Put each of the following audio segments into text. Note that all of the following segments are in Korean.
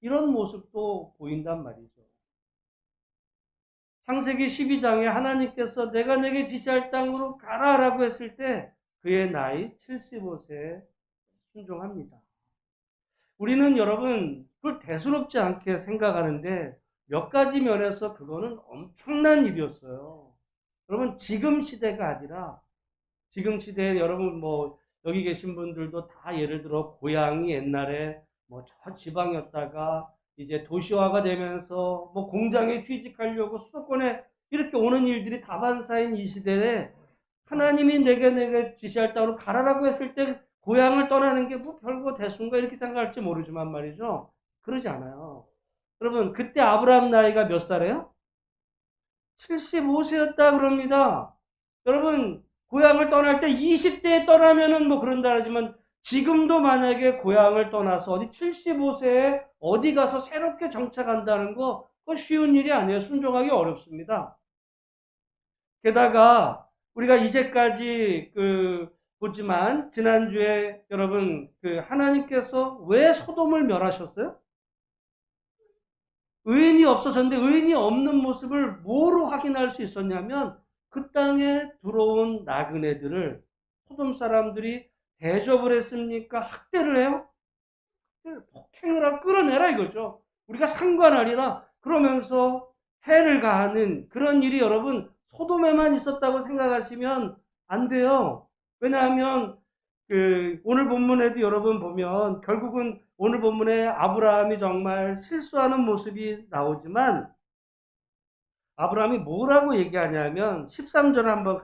이런 모습도 보인단 말이죠. 창세기 12장에 하나님께서 내가 내게 지시할 땅으로 가라라고 했을 때 그의 나이 75세에 순종합니다. 우리는 여러분 그걸 대수롭지 않게 생각하는데 몇 가지 면에서 그거는 엄청난 일이었어요. 여러분 지금 시대가 아니라 지금 시대에 여러분 뭐 여기 계신 분들도 다 예를 들어 고향이 옛날에 뭐 저 지방이었다가 이제 도시화가 되면서 뭐 공장에 취직하려고 수도권에 이렇게 오는 일들이 다반사인 이 시대에 하나님이 내게 지시할 땅으로 가라라고 했을 때 고향을 떠나는 게 뭐 별거 대수인가 이렇게 생각할지 모르지만 말이죠. 그러지 않아요. 여러분 그때 아브라함 나이가 몇 살이에요? 75세였다 그럽니다. 여러분 고향을 떠날 때 20대에 떠나면은 뭐 그런다 하지만 지금도 만약에 고향을 떠나서 어디 75세에 어디 가서 새롭게 정착한다는 거 그거 쉬운 일이 아니에요. 순종하기 어렵습니다. 게다가 우리가 이제까지 보지만 지난주에 여러분 하나님께서 왜 소돔을 멸하셨어요? 의인이 없어졌는데 의인이 없는 모습을 뭐로 확인할 수 있었냐면 그 땅에 들어온 나그네들을 소돔 사람들이 대접을 했습니까? 학대를 해요? 폭행을 하고 끌어내라 이거죠. 우리가 상관하리라 그러면서 해를 가하는 그런 일이 여러분 소돔에만 있었다고 생각하시면 안 돼요. 왜냐하면 오늘 본문에도 여러분 보면 결국은 오늘 본문에 아브라함이 정말 실수하는 모습이 나오지만 아브라함이 뭐라고 얘기하냐면 13절 한번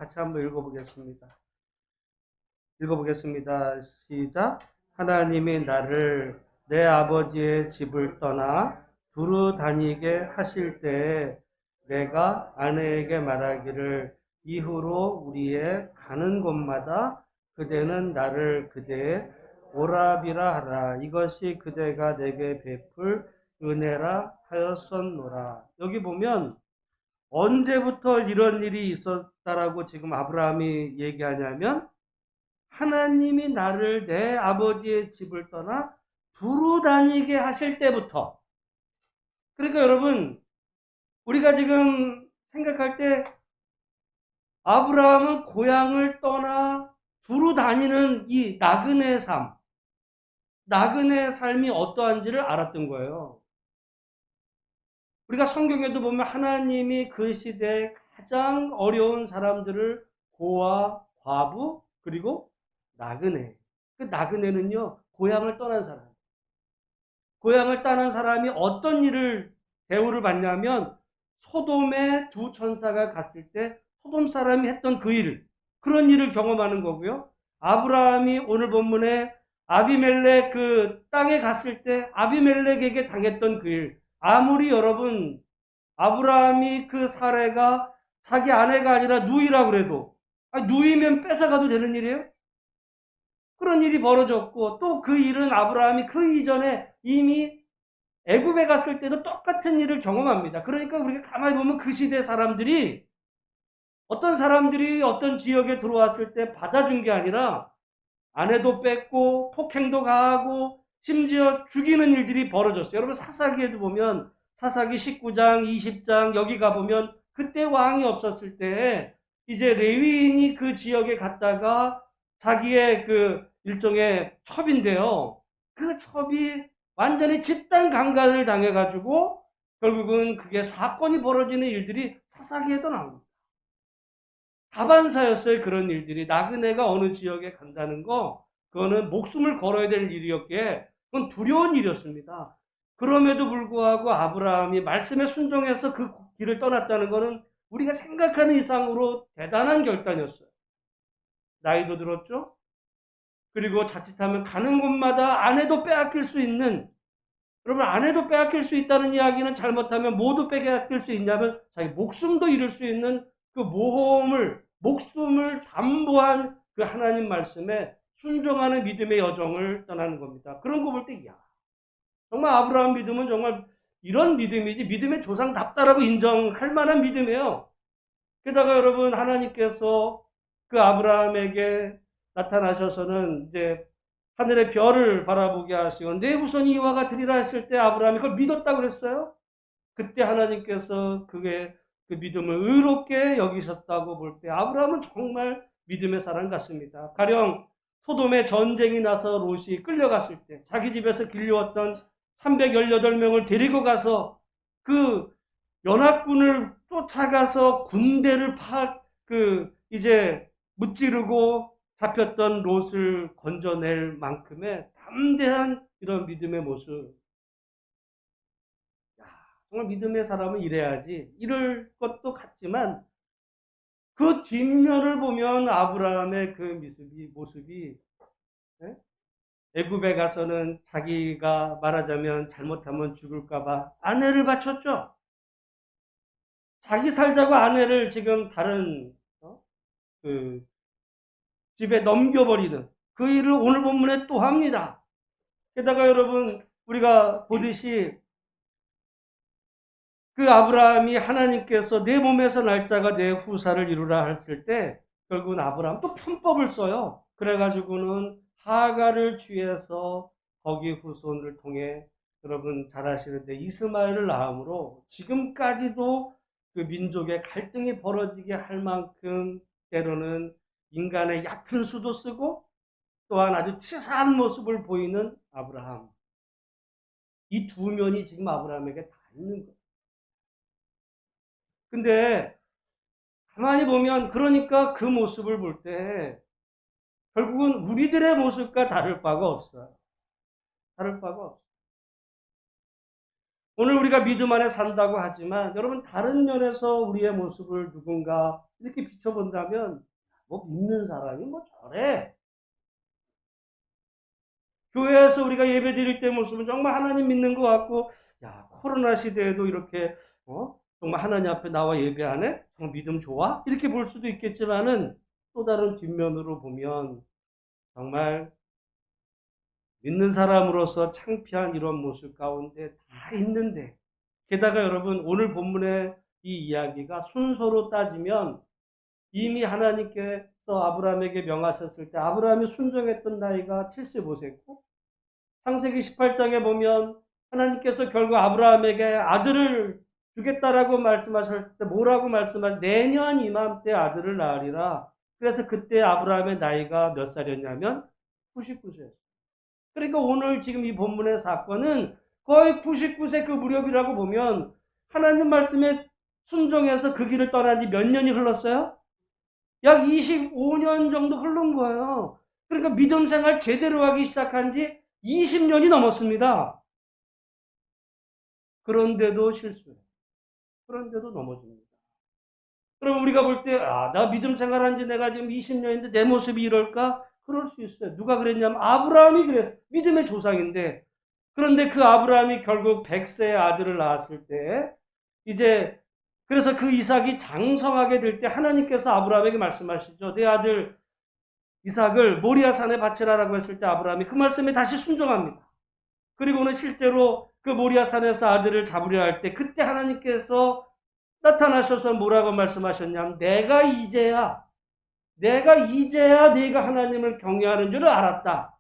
읽어보겠습니다. 시작. 하나님이 나를 내 아버지의 집을 떠나 두루 다니게 하실 때에 내가 아내에게 말하기를 이후로 우리의 가는 곳마다 그대는 나를 그대의 오라비라 하라. 이것이 그대가 내게 베풀 은혜라 하였었노라. 여기 보면 언제부터 이런 일이 있었다라고 지금 아브라함이 얘기하냐면 하나님이 나를 내 아버지의 집을 떠나 두루 다니게 하실 때부터. 그러니까 여러분 우리가 지금 생각할 때 아브라함은 고향을 떠나 두루 다니는 이 나그네 삶이 어떠한지를 알았던 거예요. 우리가 성경에도 보면 하나님이 그 시대에 가장 어려운 사람들을 고아, 과부, 그리고 나그네. 그 나그네는요, 고향을 떠난 사람. 고향을 떠난 사람이 어떤 일을, 대우를 받냐면, 소돔에 두 천사가 갔을 때, 소돔 사람이 했던 그 일을, 그런 일을 경험하는 거고요. 아브라함이 오늘 본문에 아비멜렉 그 땅에 갔을 때, 아비멜렉에게 당했던 그 일, 아무리 여러분, 아브라함이 그 사례가 자기 아내가 아니라 누이라고 그래도, 누이면 뺏어가도 되는 일이에요? 그런 일이 벌어졌고 또 그 일은 아브라함이 그 이전에 이미 애굽에 갔을 때도 똑같은 일을 경험합니다. 그러니까 우리가 가만히 보면 그 시대 사람들이 어떤 사람들이 어떤 지역에 들어왔을 때 받아준 게 아니라 아내도 뺏고 폭행도 가하고 심지어 죽이는 일들이 벌어졌어요. 여러분 사사기에도 보면 사사기 19장, 20장 여기 가보면 그때 왕이 없었을 때 이제 레위인이 그 지역에 갔다가 자기의 그 일종의 첩인데요. 그 첩이 완전히 집단 강간을 당해가지고 결국은 그게 사건이 벌어지는 일들이 사사기에도 나옵니다. 다반사였어요. 그런 일들이. 나그네가 어느 지역에 간다는 거 그거는 목숨을 걸어야 될 일이었기에 그건 두려운 일이었습니다. 그럼에도 불구하고 아브라함이 말씀에 순종해서 그 길을 떠났다는 것은 우리가 생각하는 이상으로 대단한 결단이었어요. 나이도 들었죠. 그리고 자칫하면 가는 곳마다 아내도 빼앗길 수 있는, 여러분 아내도 빼앗길 수 있다는 이야기는 잘못하면 모두 빼앗길 수 있냐면 자기 목숨도 잃을 수 있는 그 목숨을 담보한 그 하나님 말씀에 순종하는 믿음의 여정을 떠나는 겁니다. 그런 거 볼 때, 야, 정말 아브라함 믿음은 정말 이런 믿음이지, 믿음의 조상답다라고 인정할 만한 믿음이에요. 게다가 여러분, 하나님께서 그 아브라함에게 나타나셔서는 이제 하늘의 별을 바라보게 하시고 내 후손이 이와 같으리라 했을 때 아브라함이 그걸 믿었다고 그랬어요. 그때 하나님께서 그의 그 믿음을 의롭게 여기셨다고 볼 때 아브라함은 정말 믿음의 사람 같습니다. 가령 소돔에 전쟁이 나서 롯이 끌려갔을 때 자기 집에서 길려왔던 318명을 데리고 가서 그 연합군을 쫓아가서 군대를 이제 무찌르고 잡혔던 롯을 건져낼 만큼의 담대한 이런 믿음의 모습. 정말 믿음의 사람은 이래야지. 이럴 것도 같지만 그 뒷면을 보면 아브라함의 그 모습이 네? 애굽에 가서는 자기가 말하자면 잘못하면 죽을까봐 아내를 바쳤죠. 자기 살자고 아내를 지금 다른 그 집에 넘겨버리는 그 일을 오늘 본문에 또 합니다. 게다가 여러분 우리가 보듯이 그 아브라함이 하나님께서 내 몸에서 날짜가 내 후사를 이루라 했을 때 결국은 아브라함 또 편법을 써요. 그래가지고는 하가를 취해서 거기 후손을 통해 여러분 잘 아시는데 이스마엘을 낳음으로 지금까지도 그 민족의 갈등이 벌어지게 할 만큼 때로는 인간의 얕은 수도 쓰고 또한 아주 치사한 모습을 보이는 아브라함. 이 두 면이 지금 아브라함에게 다 있는 거예요. 근데 가만히 보면 그러니까 그 모습을 볼 때 결국은 우리들의 모습과 다를 바가 없어요. 다를 바가 없어요. 오늘 우리가 믿음 안에 산다고 하지만 여러분 다른 면에서 우리의 모습을 누군가 이렇게 비춰본다면 뭐 믿는 사람이 뭐 저래. 교회에서 우리가 예배 드릴 때 모습은 정말 하나님 믿는 것 같고 야 코로나 시대에도 이렇게 정말 하나님 앞에 나와 예배하네? 정말 믿음 좋아? 이렇게 볼 수도 있겠지만은 또 다른 뒷면으로 보면 정말 믿는 사람으로서 창피한 이런 모습 가운데 다 있는데 게다가 여러분 오늘 본문의 이 이야기가 순서로 따지면 이미 하나님께서 아브라함에게 명하셨을 때 아브라함이 순종했던 나이가 75세고 창세기 18장에 보면 하나님께서 결국 아브라함에게 아들을 주겠다라고 말씀하셨을 때 뭐라고 말씀하셨 내년 이맘때 아들을 낳으리라. 그래서 그때 아브라함의 나이가 몇 살이었냐면 99세였어요. 그러니까 오늘 지금 이 본문의 사건은 거의 99세 그 무렵이라고 보면 하나님 말씀에 순종해서 그 길을 떠난 지 몇 년이 흘렀어요? 약 25년 정도 흐른 거예요. 그러니까 믿음 생활 제대로 하기 시작한 지 20년이 넘었습니다. 그런데도 실수해요. 그런데도 넘어집니다. 그럼 우리가 볼 때, 나 믿음 생활한 지 내가 지금 20년인데 내 모습이 이럴까? 그럴 수 있어요. 누가 그랬냐면 아브라함이 그랬어요. 믿음의 조상인데. 그런데 그 아브라함이 결국 100세의 아들을 낳았을 때, 이제, 그래서 그 이삭이 장성하게 될 때 하나님께서 아브라함에게 말씀하시죠. 내 아들 이삭을 모리아산에 바치라라고 했을 때 아브라함이 그 말씀에 다시 순종합니다. 그리고는 실제로 그 모리아산에서 아들을 잡으려 할 때 그때 하나님께서 나타나셔서 뭐라고 말씀하셨냐면 내가 이제야 네가 하나님을 경외하는 줄을 알았다.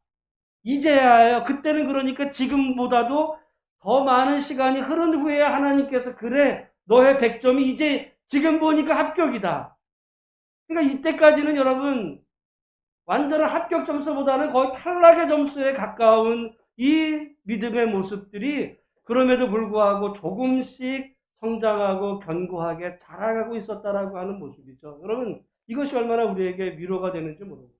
이제야예요. 그때는 그러니까 지금보다도 더 많은 시간이 흐른 후에 하나님께서 그래 너의 100점이 이제 지금 보니까 합격이다. 그러니까 이때까지는 여러분 완전한 합격 점수보다는 거의 탈락의 점수에 가까운 이 믿음의 모습들이 그럼에도 불구하고 조금씩 성장하고 견고하게 자라가고 있었다라고 하는 모습이죠. 여러분 이것이 얼마나 우리에게 위로가 되는지 모릅니다.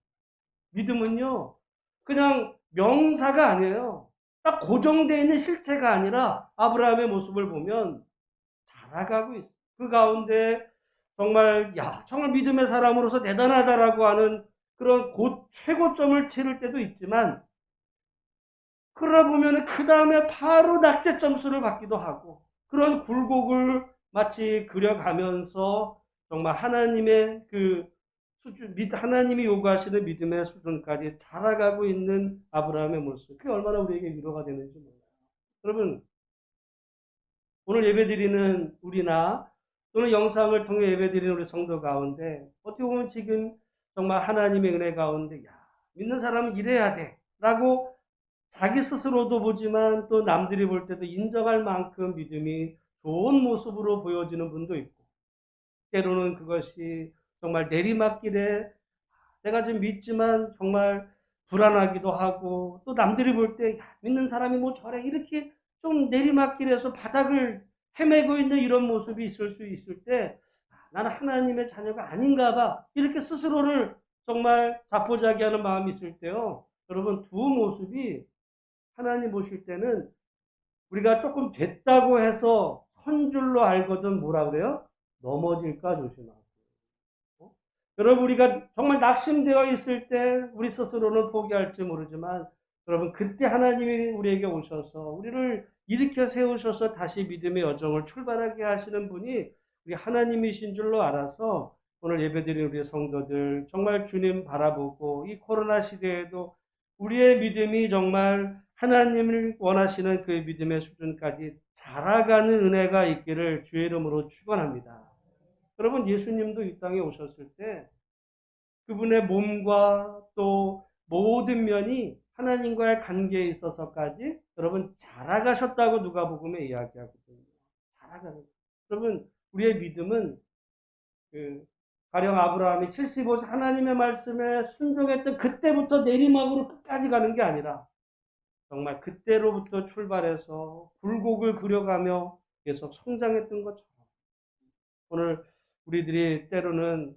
믿음은요 그냥 명사가 아니에요. 딱 고정되어 있는 실체가 아니라 아브라함의 모습을 보면 자라가고 있어요. 그 가운데 정말 정말 믿음의 사람으로서 대단하다라고 하는 그런 최고점을 치를 때도 있지만 그러다 보면 그 다음에 바로 낙제 점수를 받기도 하고 그런 굴곡을 마치 그려가면서 정말 하나님의 그 수준, 하나님이 요구하시는 믿음의 수준까지 자라가고 있는 아브라함의 모습. 그게 얼마나 우리에게 위로가 되는지 몰라요. 여러분, 오늘 예배드리는 우리나 또는 영상을 통해 예배드리는 우리 성도 가운데 어떻게 보면 지금 정말 하나님의 은혜 가운데 믿는 사람은 이래야 돼. 라고 자기 스스로도 보지만 또 남들이 볼 때도 인정할 만큼 믿음이 좋은 모습으로 보여지는 분도 있고, 때로는 그것이 정말 내리막길에 내가 지금 믿지만 정말 불안하기도 하고, 또 남들이 볼 때 믿는 사람이 뭐 저래 이렇게 좀 내리막길에서 바닥을 헤매고 있는 이런 모습이 있을 수 있을 때 나는 하나님의 자녀가 아닌가 봐 이렇게 스스로를 정말 자포자기하는 마음이 있을 때요, 여러분 두 모습이 하나님 보실 때는 우리가 조금 됐다고 해서 선 줄로 알거든 뭐라 그래요? 넘어질까 조심하고. 여러분 우리가 정말 낙심되어 있을 때 우리 스스로는 포기할지 모르지만, 여러분 그때 하나님이 우리에게 오셔서 우리를 일으켜 세우셔서 다시 믿음의 여정을 출발하게 하시는 분이 우리 하나님이신 줄로 알아서 오늘 예배드린 우리 성도들 정말 주님 바라보고, 이 코로나 시대에도 우리의 믿음이 정말 하나님을 원하시는 그 믿음의 수준까지 자라가는 은혜가 있기를 주의 이름으로 축원합니다. 여러분 예수님도 이 땅에 오셨을 때 그분의 몸과 또 모든 면이 하나님과의 관계에 있어서까지 여러분 자라가셨다고 누가복음에 이야기하거든요. 자라가는. 여러분 우리의 믿음은 가령 아브라함이 75세 하나님의 말씀에 순종했던 그때부터 내리막으로 끝까지 가는 게 아니라 정말 그때로부터 출발해서 굴곡을 그려가며 계속 성장했던 것처럼, 오늘 우리들이 때로는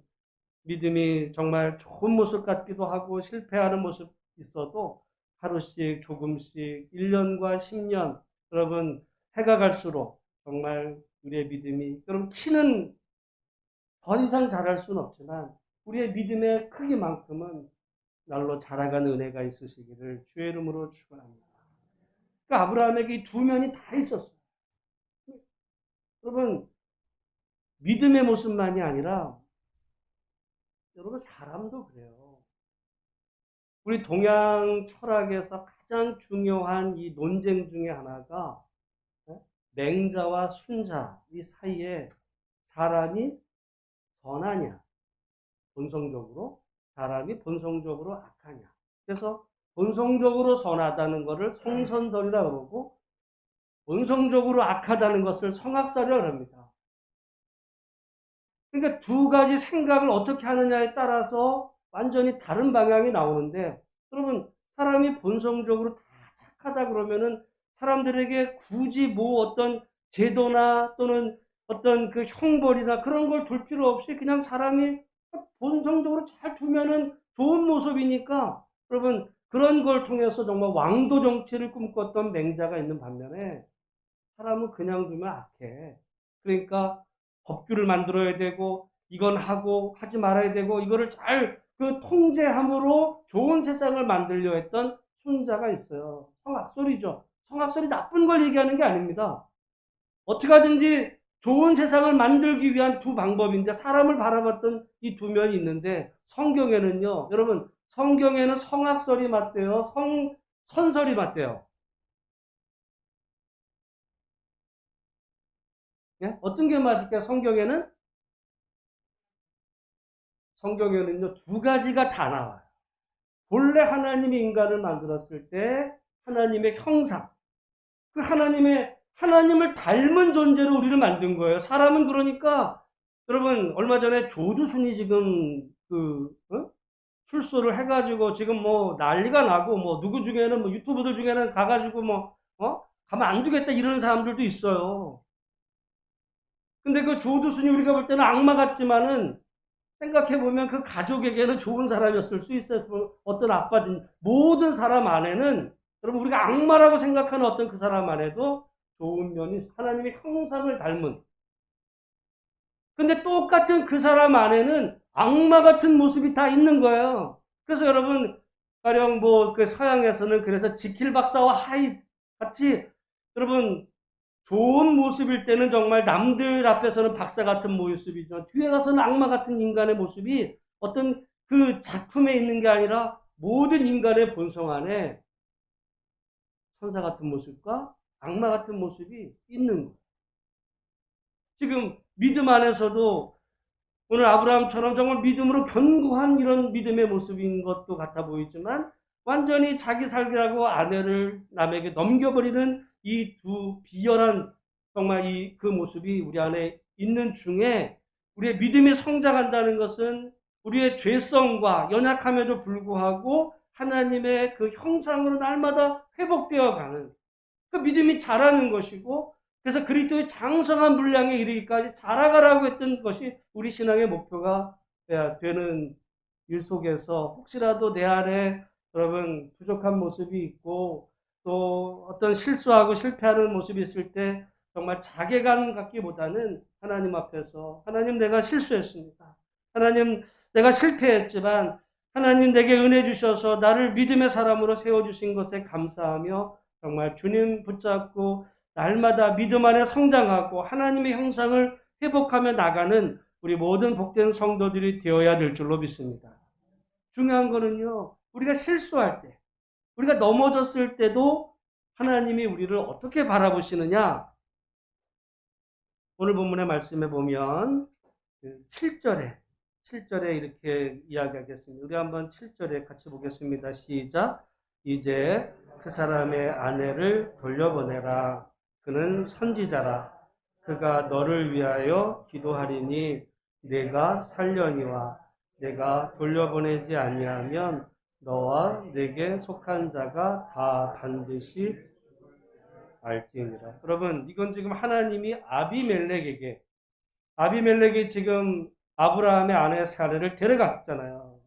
믿음이 정말 좋은 모습 같기도 하고 실패하는 모습 있어도 하루씩 조금씩 1년과 10년, 여러분 해가 갈수록 정말 우리의 믿음이, 여러분 키는 더 이상 자랄 수는 없지만 우리의 믿음의 크기만큼은 날로 자라가는 은혜가 있으시기를 주의 이름으로 축원합니다. 그러니까 아브라함에게 이 두 면이 다 있었어요. 여러분 믿음의 모습만이 아니라 여러분 사람도 그래요. 우리 동양 철학에서 가장 중요한 이 논쟁 중에 하나가 맹자와 순자 이 사이에 사람이 선하냐, 본성적으로 사람이 본성적으로 악하냐. 그래서 본성적으로 선하다는 것을 성선설이라고 그러고 본성적으로 악하다는 것을 성악설이라고 합니다. 그러니까 두 가지 생각을 어떻게 하느냐에 따라서 완전히 다른 방향이 나오는데, 여러분 사람이 본성적으로 다 착하다 그러면은 사람들에게 굳이 뭐 어떤 제도나 또는 어떤 그 형벌이나 그런 걸 둘 필요 없이 그냥 사람이 본성적으로 잘 두면은 좋은 모습이니까, 여러분 그런 걸 통해서 정말 왕도 정치를 꿈꿨던 맹자가 있는 반면에 사람은 그냥 두면 악해. 그러니까 법규를 만들어야 되고 이건 하고 하지 말아야 되고 이거를 잘 그 통제함으로 좋은 세상을 만들려 했던 순자가 있어요. 성악설이죠. 성악설이 나쁜 걸 얘기하는 게 아닙니다. 어떻게 하든지 좋은 세상을 만들기 위한 두 방법인데 사람을 바라봤던 이 두 면이 있는데, 성경에는요, 여러분 성경에는 성악설이 맞대요, 선설이 맞대요. 예? 어떤 게 맞을까요? 성경에는요 두 가지가 다 나와요. 본래 하나님이 인간을 만들었을 때 하나님의 형상, 그 하나님을 닮은 존재로 우리를 만든 거예요. 사람은 그러니까 여러분 얼마 전에 조두순이 지금 출소를 해가지고 지금 뭐 난리가 나고, 뭐 누구 중에는 뭐 유튜브들 중에는 가가지고 뭐 가만 안 두겠다 이러는 사람들도 있어요. 근데 그 조두순이 우리가 볼 때는 악마 같지만은 생각해보면 그 가족에게는 좋은 사람이었을 수 있어요. 어떤 아빠든 모든 사람 안에는, 여러분 우리가 악마라고 생각하는 어떤 그 사람 안에도 좋은 면이 하나님의 형상을 닮은, 근데 똑같은 그 사람 안에는 악마 같은 모습이 다 있는 거예요. 그래서 여러분 가령 뭐 그 서양에서는 그래서 지킬 박사와 하이드 같이, 여러분 좋은 모습일 때는 정말 남들 앞에서는 박사 같은 모습이죠. 뒤에 가서는 악마 같은 인간의 모습이 어떤 그 작품에 있는 게 아니라 모든 인간의 본성 안에 천사 같은 모습과 악마 같은 모습이 있는 거예요. 지금 믿음 안에서도 오늘 아브라함처럼 정말 믿음으로 견고한 이런 믿음의 모습인 것도 같아 보이지만, 완전히 자기 살기라고 아내를 남에게 넘겨버리는 이 두 비열한 정말 그 모습이 우리 안에 있는 중에 우리의 믿음이 성장한다는 것은 우리의 죄성과 연약함에도 불구하고 하나님의 그 형상으로 날마다 회복되어 가는 그 믿음이 자라는 것이고, 그래서 그리스도의 장성한 분량에 이르기까지 자라가라고 했던 것이 우리 신앙의 목표가 되는 일 속에서, 혹시라도 내 안에 여러분 부족한 모습이 있고 또 어떤 실수하고 실패하는 모습이 있을 때 정말 자괴감 갖기보다는 하나님 앞에서, 하나님 내가 실수했습니다. 하나님 내가 실패했지만 하나님 내게 은혜 주셔서 나를 믿음의 사람으로 세워주신 것에 감사하며 정말 주님 붙잡고 날마다 믿음 안에 성장하고 하나님의 형상을 회복하며 나가는 우리 모든 복된 성도들이 되어야 될 줄로 믿습니다. 중요한 거는요, 우리가 실수할 때, 우리가 넘어졌을 때도 하나님이 우리를 어떻게 바라보시느냐. 오늘 본문의 말씀에 보면 7절에 이렇게 이야기하겠습니다. 우리 한번 7절에 같이 보겠습니다. 시작. 이제 그 사람의 아내를 돌려보내라. 그는 선지자라. 그가 너를 위하여 기도하리니 내가 살려니와 내가 돌려보내지 아니하면 너와 내게 속한 자가 다 반드시 알지니라. 여러분, 이건 지금 하나님이 아비멜렉이 지금 아브라함의 아내 사례를 데려갔잖아요.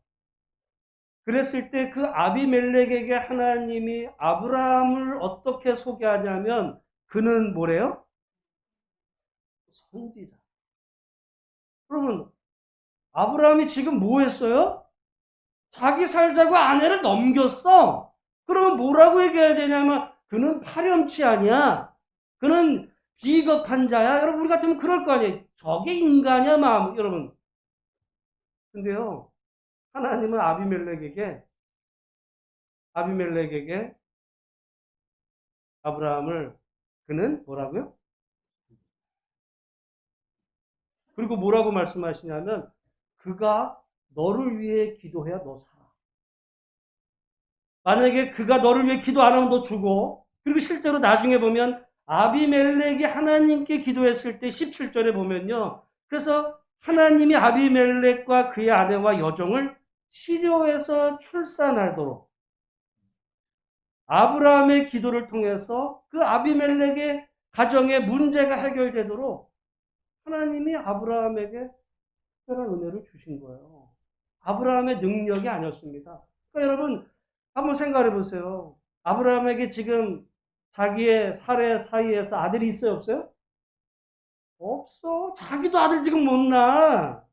그랬을 때 그 아비멜렉에게 하나님이 아브라함을 어떻게 소개하냐면 그는 뭐래요? 선지자. 여러분, 아브라함이 지금 뭐 했어요? 자기 살자고 아내를 넘겼어. 그러면 뭐라고 얘기해야 되냐면 그는 파렴치 아니야. 그는 비겁한 자야. 여러분, 우리 같으면 그럴 거 아니에요. 저게 인간이야, 마음. 여러분. 근데요, 하나님은 아비멜렉에게 아브라함을, 그는 뭐라고요? 그리고 뭐라고 말씀하시냐면 그가 너를 위해 기도해야 너 살아. 만약에 그가 너를 위해 기도 안 하면 너 죽어. 그리고 실제로 나중에 보면 아비멜렉이 하나님께 기도했을 때 17절에 보면요, 그래서 하나님이 아비멜렉과 그의 아내와 여종을 치료해서 출산하도록, 아브라함의 기도를 통해서 그 아비멜렉의 가정의 문제가 해결되도록 하나님이 아브라함에게 특별한 은혜를 주신 거예요. 아브라함의 능력이 아니었습니다. 그러니까 여러분, 한번 생각해 보세요. 아브라함에게 지금 자기의 사례 사이에서 아들이 있어요, 없어요? 없어. 자기도 아들 지금 못 낳아.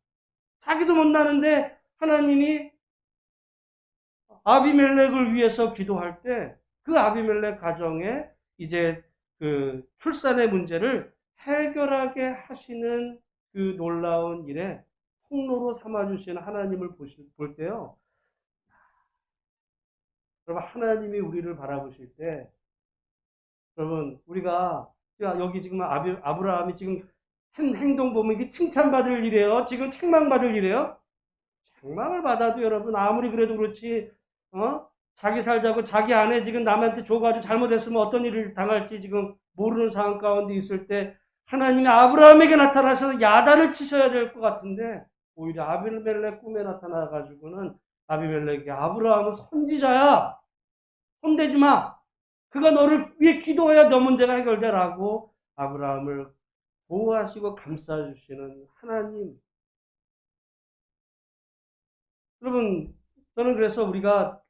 자기도 못 낳는데 하나님이 아비멜렉을 위해서 기도할 때 그 아비멜렉 가정에 이제 그 출산의 문제를 해결하게 하시는 그 놀라운 일에 통로로 삼아주시는 하나님을 볼 때요, 여러분, 하나님이 우리를 바라보실 때, 여러분, 우리가 여기 지금 아브라함이 지금 한 행동 보면 이게 칭찬받을 일이에요. 지금 책망받을 일이에요. 책망을 받아도 여러분, 아무리 그래도 그렇지, 자기 살자고 자기 아내 지금 남한테 줘가지고 잘못했으면 어떤 일을 당할지 지금 모르는 상황 가운데 있을 때 하나님이 아브라함에게 나타나셔서 야단을 치셔야 될 것 같은데, 오히려 아비멜렉 꿈에 나타나가지고는 아비멜렉이 아브라함은 선지자야. 손대지 마. 그가 너를 위해 기도해야 너 문제가 해결되라고 아브라함을 보호하시고 감싸주시는 하나님. 여러분, 저는 그래서 우리가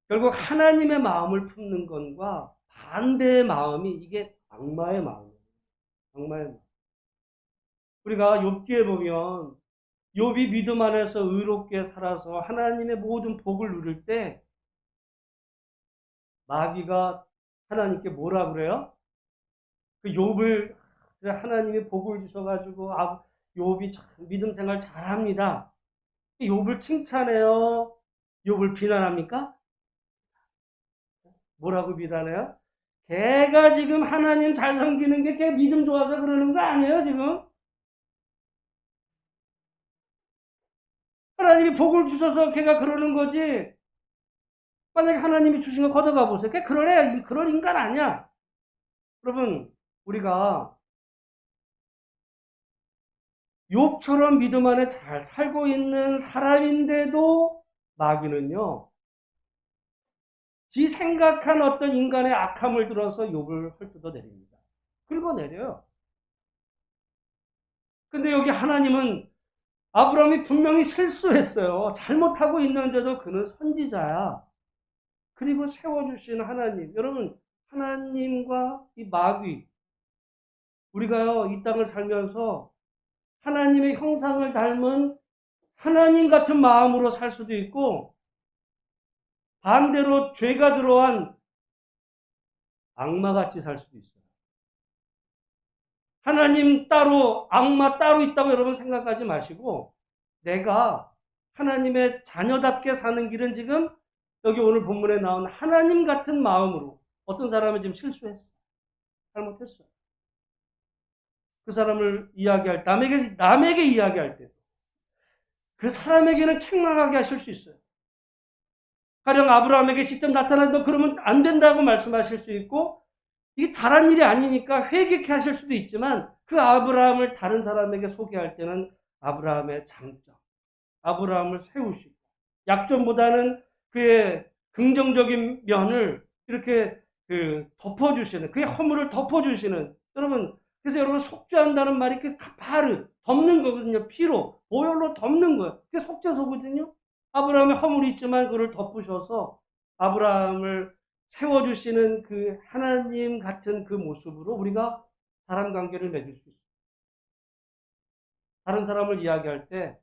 결국 하나님의 마음을 품는 것과 반대의 마음이 이게 악마의 마음이에요. 악마의 마음. 우리가 욥기에 보면 욥이 믿음 안에서 의롭게 살아서 하나님의 모든 복을 누릴 때 마귀가 하나님께 뭐라 그래요? 그 욥을 하나님이 복을 주셔가지고 욥이 믿음 생활 잘합니다. 욥을 칭찬해요? 욥을 비난합니까? 뭐라고 비난해요? 걔가 지금 하나님 잘 섬기는 게 걔 믿음 좋아서 그러는 거 아니에요, 지금? 하나님이 복을 주셔서 걔가 그러는 거지. 만약에 하나님이 주신 거 걷어가 보세요. 그럴 인간 아니야. 여러분, 우리가 욥처럼 믿음 안에 잘 살고 있는 사람인데도 마귀는요, 지 생각한 어떤 인간의 악함을 들어서 욥을 헐뜯어내립니다. 긁어내려요. 근데 여기 하나님은 아브라함이 분명히 실수했어요. 잘못하고 있는데도 그는 선지자야. 그리고 세워주신 하나님. 여러분, 하나님과 이 마귀, 우리가요, 이 땅을 살면서 하나님의 형상을 닮은 하나님 같은 마음으로 살 수도 있고, 반대로 죄가 들어간 악마같이 살 수도 있어요. 하나님 따로, 악마 따로 있다고 여러분 생각하지 마시고, 내가 하나님의 자녀답게 사는 길은 지금 여기 오늘 본문에 나온 하나님 같은 마음으로, 어떤 사람은 지금 실수했어. 잘못했어. 그 사람을 이야기할, 남에게 이야기할 때, 그 사람에게는 책망하게 하실 수 있어요. 가령 아브라함에게 직접 나타나도 그러면 안 된다고 말씀하실 수 있고, 이게 잘한 일이 아니니까 회개케 하실 수도 있지만, 그 아브라함을 다른 사람에게 소개할 때는 아브라함의 장점, 아브라함을 세우시고, 약점보다는 그의 긍정적인 면을 이렇게 덮어주시는, 그의 허물을 덮어주시는, 그래서 여러분 속죄한다는 말이 그 카파르, 덮는 거거든요. 피로, 보혈로 덮는 거예요. 그게 속죄소거든요. 아브라함의 허물이 있지만 그를 덮으셔서 아브라함을 세워주시는 그 하나님 같은 그 모습으로 우리가 사람 관계를 맺을 수 있어요. 다른 사람을 이야기할 때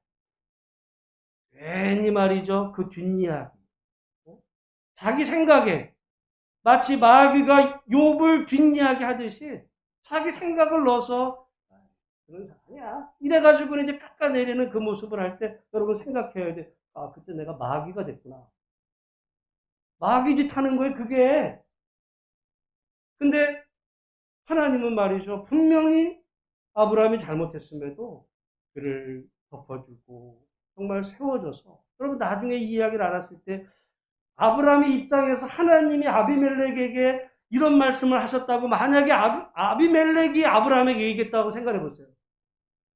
괜히 말이죠. 그 뒷이야기. 자기 생각에 마치 마귀가 욥을 뒷이야기 하듯이 자기 생각을 넣어서 그런 사람이야. 이래가지고 이제 깎아내리는 그 모습을 할 때 여러분 생각해야 돼. 아, 그때 내가 마귀가 됐구나. 마귀 짓 하는 거예요, 그게. 근데 하나님은 말이죠. 분명히 아브라함이 잘못했음에도 그를 덮어주고 정말 세워줘서 여러분 나중에 이 이야기를 알았을 때 아브라함의 입장에서 하나님이 아비멜렉에게 이런 말씀을 하셨다고 만약에 아비멜렉이 아브라함에게 얘기했다고 생각해 보세요.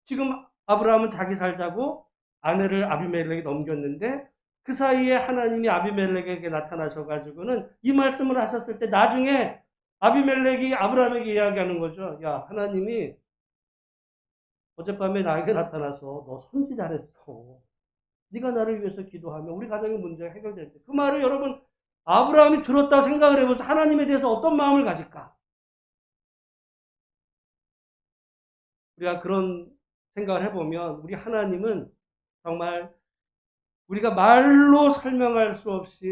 지금 아브라함은 자기 살자고 아내를 아비멜렉에게 넘겼는데 그 사이에 하나님이 아비멜렉에게 나타나셔가지고는 이 말씀을 하셨을 때 나중에 아비멜렉이 아브라함에게 이야기하는 거죠. 야, 하나님이 어젯밤에 나에게 나타나서 너 선지 잘했어. 네가 나를 위해서 기도하면 우리 가정의 문제가 해결될 때. 그 말을 여러분 아브라함이 들었다고 생각을 해보세요. 하나님에 대해서 어떤 마음을 가질까? 우리가 그런 생각을 해보면 우리 하나님은 정말 우리가 말로 설명할 수 없이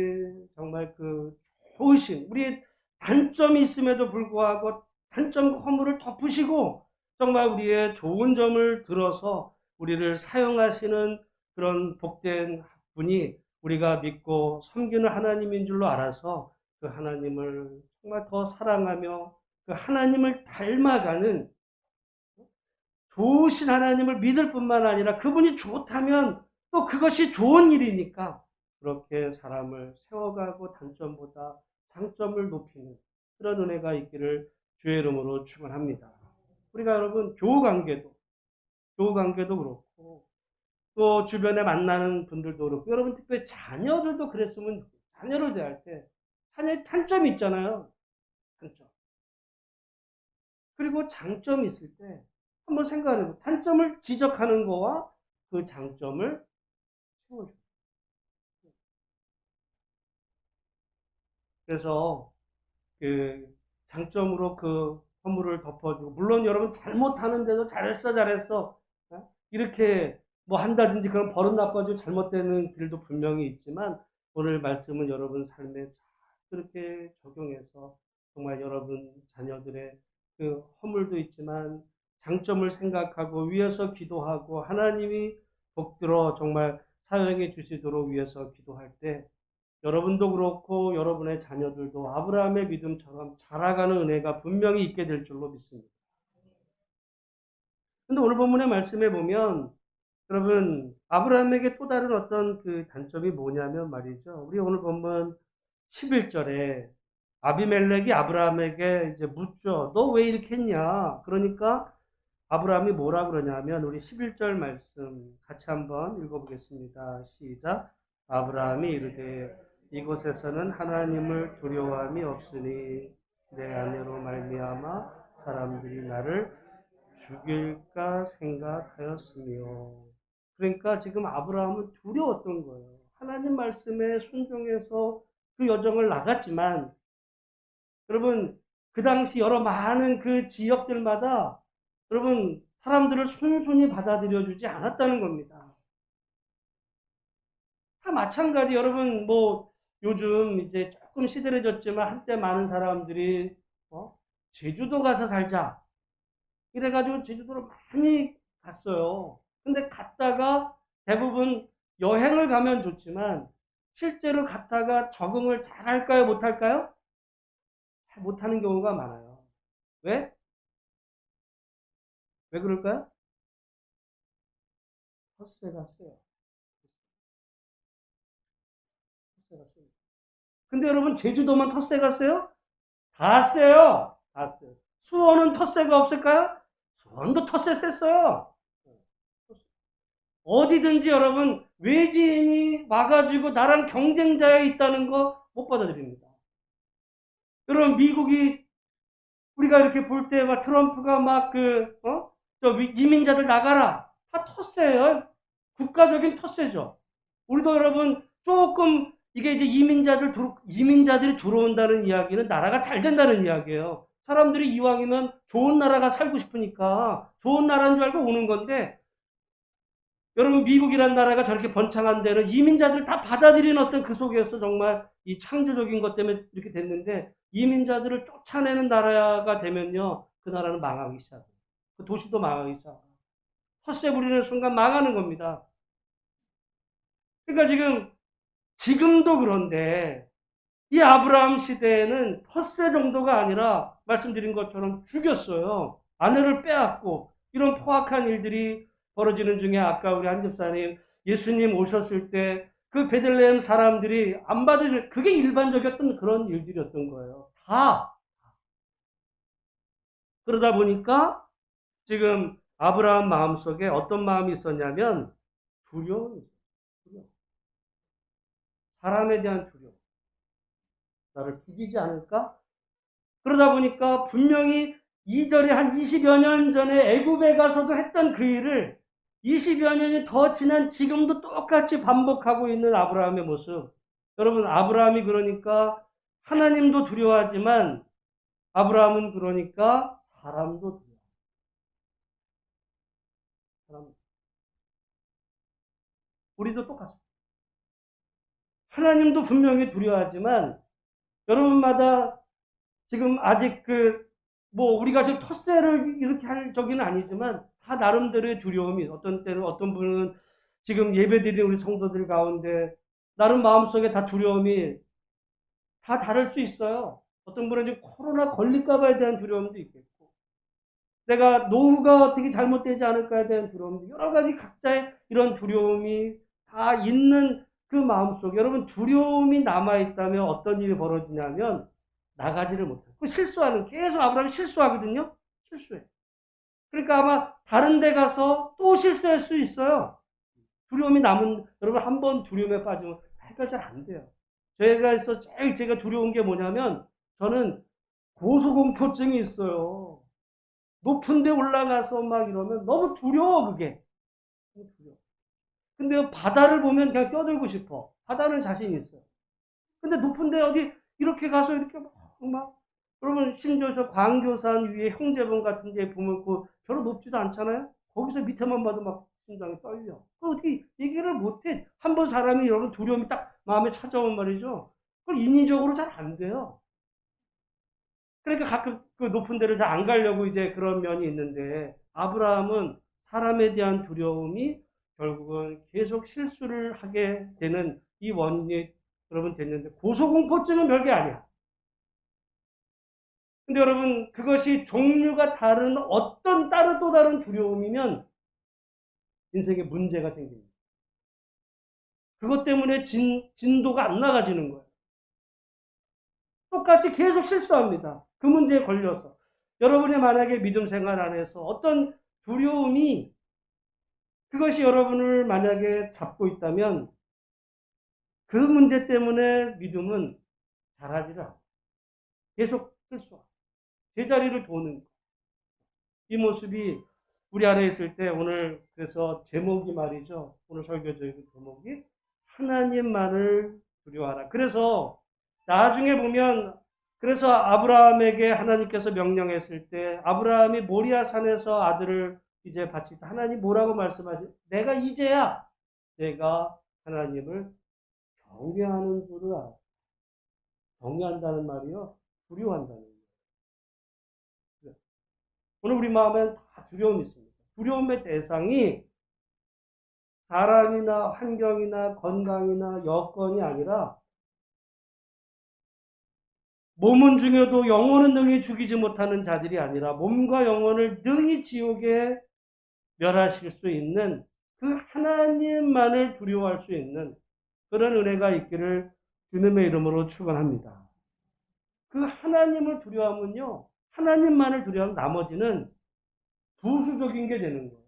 정말 그 좋으신 우리의 단점이 있음에도 불구하고 단점과 허물을 덮으시고 정말 우리의 좋은 점을 들어서 우리를 사용하시는 그런 복된 분이 우리가 믿고 섬기는 하나님인 줄로 알아서 그 하나님을 정말 더 사랑하며 그 하나님을 닮아가는 좋으신 하나님을 믿을 뿐만 아니라 그분이 좋다면 또 그것이 좋은 일이니까 그렇게 사람을 세워가고 단점보다 장점을 높이는 그런 은혜가 있기를 주의 이름으로 축원합니다. 우리가 여러분 교우 관계도 그렇고 또 주변에 만나는 분들도 그렇고 여러분 특별히 자녀들도 그랬으면 자녀를 대할 때 자녀의 단점이 있잖아요. 단점. 그리고 장점이 있을 때 한번 생각해보세요. 단점을 지적하는 거와 그 장점을 채워줘요. 그래서 그 장점으로 그 허물을 덮어주고 물론 여러분 잘못하는데도 잘했어 이렇게 뭐 한다든지 그런 버릇 나빠지고 잘못되는 길도 분명히 있지만 오늘 말씀은 여러분 삶에 잘 그렇게 적용해서 정말 여러분 자녀들의 그 허물도 있지만 장점을 생각하고 위해서 기도하고 하나님이 복들어 정말 사용해 주시도록 위해서 기도할 때 여러분도 그렇고 여러분의 자녀들도 아브라함의 믿음처럼 자라가는 은혜가 분명히 있게 될 줄로 믿습니다. 근데 오늘 본문의 말씀에 보면 여러분 아브라함에게 또 다른 어떤 그 단점이 뭐냐면 말이죠. 우리 오늘 본문 11절에 아비멜렉이 아브라함에게 이제 묻죠. 너 왜 이렇게 했냐? 그러니까 아브라함이 뭐라 그러냐면 우리 11절 말씀 같이 한번 읽어보겠습니다. 시작. 아브라함이 이르되 이곳에서는 하나님을 두려워함이 없으니 내 아내로 말미암아 사람들이 나를 죽일까 생각하였으며. 그러니까 지금 아브라함은 두려웠던 거예요. 하나님 말씀에 순종해서 그 여정을 나갔지만 여러분 그 당시 여러 많은 그 지역들마다 여러분 사람들을 순순히 받아들여 주지 않았다는 겁니다. 다 마찬가지. 여러분 뭐 요즘 이제 조금 시들해졌지만 한때 많은 사람들이 제주도 가서 살자 이래가지고 제주도를 많이 갔어요. 근데 갔다가 대부분 여행을 가면 좋지만 실제로 갔다가 적응을 잘 할까요? 못할까요? 잘 못하는 경우가 많아요. 왜? 왜 그럴까요? 텃세가 세요. 텃세가 세요. 근데 여러분 제주도만 텃세가 세요? 다 세요. 다 세요. 수원은 텃세가 없을까요? 수원도 텃세 셌어요. 어디든지 여러분 외지인이 와가지고 나랑 경쟁자에 있다는 거 못 받아들입니다. 여러분 미국이 우리가 이렇게 볼 때 막 트럼프가 막 저 이민자들 나가라 다 텃세예요. 국가적인 텃세죠. 우리도 여러분 조금 이게 이제 이민자들이 들어온다는 이야기는 나라가 잘 된다는 이야기예요. 사람들이 이왕이면 좋은 나라가 살고 싶으니까 좋은 나라인 줄 알고 오는 건데 여러분 미국이란 나라가 저렇게 번창한 데는 이민자들 다 받아들이는 어떤 그 속에서 정말 이 창조적인 것 때문에 이렇게 됐는데 이민자들을 쫓아내는 나라가 되면요 그 나라는 망하기 시작해요. 그 도시도 망하기 시작해요. 헛새 부리는 순간 망하는 겁니다. 그러니까 지금도 그런데 이 아브라함 시대에는 텃세 정도가 아니라 말씀드린 것처럼 죽였어요. 아내를 빼앗고 이런 포악한 일들이 벌어지는 중에 아까 우리 한 집사님 예수님 오셨을 때 그 베들레헴 사람들이 안 받을 그게 일반적이었던 그런 일들이었던 거예요. 다 그러다 보니까 지금 아브라함 마음속에 어떤 마음이 있었냐면 두려움이 있어요. 사람에 대한 두려움. 나를 죽이지 않을까? 그러다 보니까 분명히 이전에 한 20여 년 전에 애굽에 가서도 했던 그 일을 20여 년이 더 지난 지금도 똑같이 반복하고 있는 아브라함의 모습. 여러분 아브라함이 그러니까 하나님도 두려워하지만 아브라함은 그러니까 사람도 두려워. 우리도 똑같습니다. 하나님도 분명히 두려워하지만 여러분마다 지금 아직 뭐 우리가 지금 텃세를 이렇게 할 적은 아니지만 다 나름대로의 두려움이 어떤 때는 어떤 분은 지금 예배드리는 우리 성도들 가운데 나름 마음속에 다 두려움이 다 다를 수 있어요. 어떤 분은 지금 코로나 걸릴까 봐에 대한 두려움도 있겠고 내가 노후가 어떻게 잘못되지 않을까에 대한 두려움도 여러 가지 각자의 이런 두려움이 다 있는 그 마음속에 여러분 두려움이 남아있다면 어떤 일이 벌어지냐면 나가지를 못해요. 실수하는 계속 아브라함이 실수하거든요. 실수해. 그러니까 아마 다른 데 가서 또 실수할 수 있어요. 두려움이 남은 여러분 한 번 두려움에 빠지면 해결 잘 안 돼요. 제일 제가 두려운 게 뭐냐면 저는 고소공포증이 있어요. 높은 데 올라가서 막 이러면 너무 두려워 그게. 너무 두려워. 근데 바다를 보면 그냥 뛰어들고 싶어. 바다는 자신 있어요. 근데 높은 데 어디 이렇게 가서 이렇게 막 여러분 심지어 저 광교산 위에 형제봉 같은 데 보면 그 별로 높지도 않잖아요. 거기서 밑에만 봐도 막 심장이 떨려. 그걸 어떻게 얘기를 못해. 한 번 사람이 여러분 두려움이 딱 마음에 찾아오면 말이죠. 그걸 인위적으로 잘 안 돼요. 그러니까 가끔 그 높은 데를 잘 안 가려고 이제 그런 면이 있는데 아브라함은 사람에 대한 두려움이 결국은 계속 실수를 하게 되는 이 원인이 여러분 됐는데 고소공포증은 별게 아니야. 근데 여러분 그것이 종류가 다른 어떤 또 다른 두려움이면 인생에 문제가 생깁니다. 그것 때문에 진도가 안 나가지는 거예요. 똑같이 계속 실수합니다. 그 문제에 걸려서. 여러분의 만약에 믿음 생활 안에서 어떤 두려움이 그것이 여러분을 만약에 잡고 있다면 그 문제 때문에 믿음은 자라지를 않고 계속 실수하고 제자리를 도는 이 모습이 우리 안에 있을 때 오늘 그래서 제목이 말이죠. 오늘 설교적인 제목이 하나님만을 두려워하라. 그래서 나중에 보면 그래서 아브라함에게 하나님께서 명령했을 때 아브라함이 모리아 산에서 아들을 이제 바칠 때 하나님 뭐라고 말씀하시? 내가 이제야 내가 하나님을 경외하는 줄을 알아. 경외한다는 말이요. 두려워한다는 거예요. 오늘 우리 마음엔 다 두려움이 있습니다. 두려움의 대상이 사람이나 환경이나 건강이나 여건이 아니라 몸은 중요도 영혼은 능히 죽이지 못하는 자들이 아니라 몸과 영혼을 능히 지옥에 멸하실 수 있는 그 하나님만을 두려워할 수 있는 그런 은혜가 있기를 주님의 이름으로 축원합니다. 그 하나님을 두려워하면요. 하나님만을 두려워하면 나머지는 부수적인 게 되는 거예요.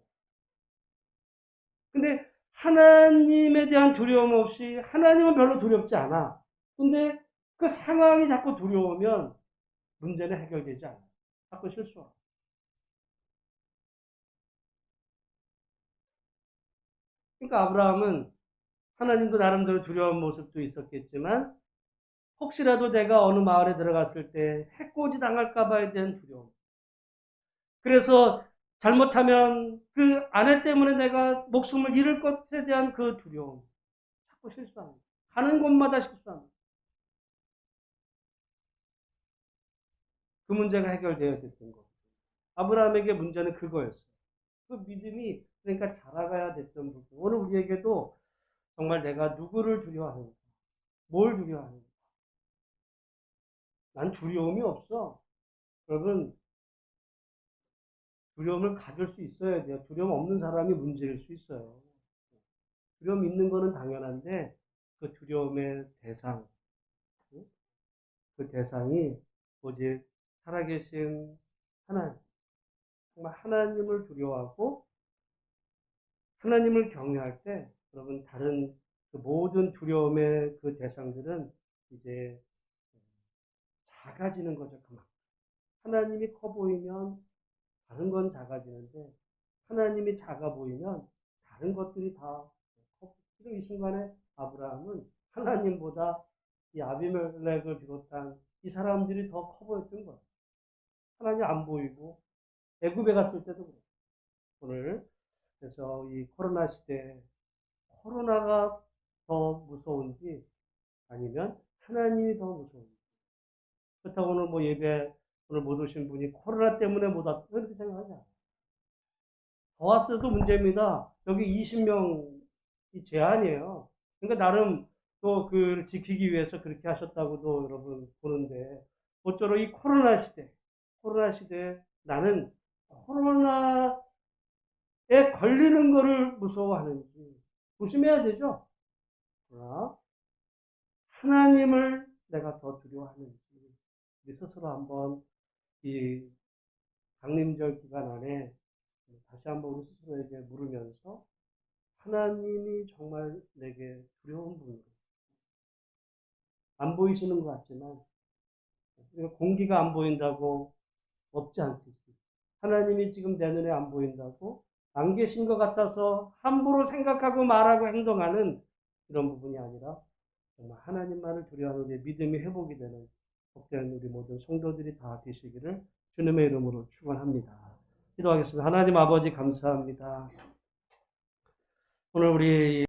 근데 하나님에 대한 두려움 없이 하나님은 별로 두렵지 않아. 근데 그 상황이 자꾸 두려우면 문제는 해결되지 않아. 자꾸 실수하고. 그러니까 아브라함은 하나님도 나름대로 두려운 모습도 있었겠지만 혹시라도 내가 어느 마을에 들어갔을 때 해코지 당할까 봐에 대한 두려움. 그래서 잘못하면 그 아내 때문에 내가 목숨을 잃을 것에 대한 그 두려움. 자꾸 실수합니다. 가는 곳마다 실수합니다. 그 문제가 해결되어야 됐던 거예요. 아브라함에게 문제는 그거였어요. 그 믿음이 그러니까 자라가야 됐던 부분. 오늘 우리에게도 정말 내가 누구를 두려워하는가, 뭘 두려워하는가. 난 두려움이 없어. 여러분, 두려움을 가질 수 있어야 돼요. 두려움 없는 사람이 문제일 수 있어요. 두려움 있는 거는 당연한데 그 두려움의 대상, 그 대상이 오직 살아계신 하나님, 정말 하나님을 두려워하고 하나님을 경외할 때 여러분 다른 그 모든 두려움의 그 대상들은 이제 작아지는 거죠. 그만. 하나님이 커 보이면 다른 건 작아지는데 하나님이 작아 보이면 다른 것들이 다 커. 지금 이 순간에 아브라함은 하나님보다 이 아비멜렉을 비롯한 이 사람들이 더 커 보였던 거예요. 하나님 안 보이고 애굽에 갔을 때도 그래요. 오늘 그래서 이 코로나 시대에 코로나가 더 무서운지 아니면 하나님이 더 무서운지. 그렇다고 오늘 뭐 예배 오늘 못 오신 분이 코로나 때문에 못 왔다 그렇게 생각하지 않아요. 더 왔어도 문제입니다. 여기 20명이 제한이에요. 그러니까 나름 또 그 지키기 위해서 그렇게 하셨다고도 여러분 보는데 모쪼록 이 코로나 시대에 나는 코로나에 걸리는 거를 무서워하는지 조심해야 되죠. 그러나 하나님을 내가 더 두려워하는지 우리 스스로 한번 이 강림절 기간 안에 다시 한번 우리 스스로에게 물으면서 하나님이 정말 내게 두려운 분이고 안 보이시는 것 같지만 공기가 안 보인다고 없지 않듯이 하나님이 지금 내 눈에 안 보인다고 안 계신 것 같아서 함부로 생각하고 말하고 행동하는 이런 부분이 아니라 정말 하나님만을 두려워하는 우리의 믿음이 회복이 되는 복된 우리 모든 성도들이 다 되시기를 주님의 이름으로 축원합니다. 기도하겠습니다. 하나님 아버지 감사합니다. 오늘 우리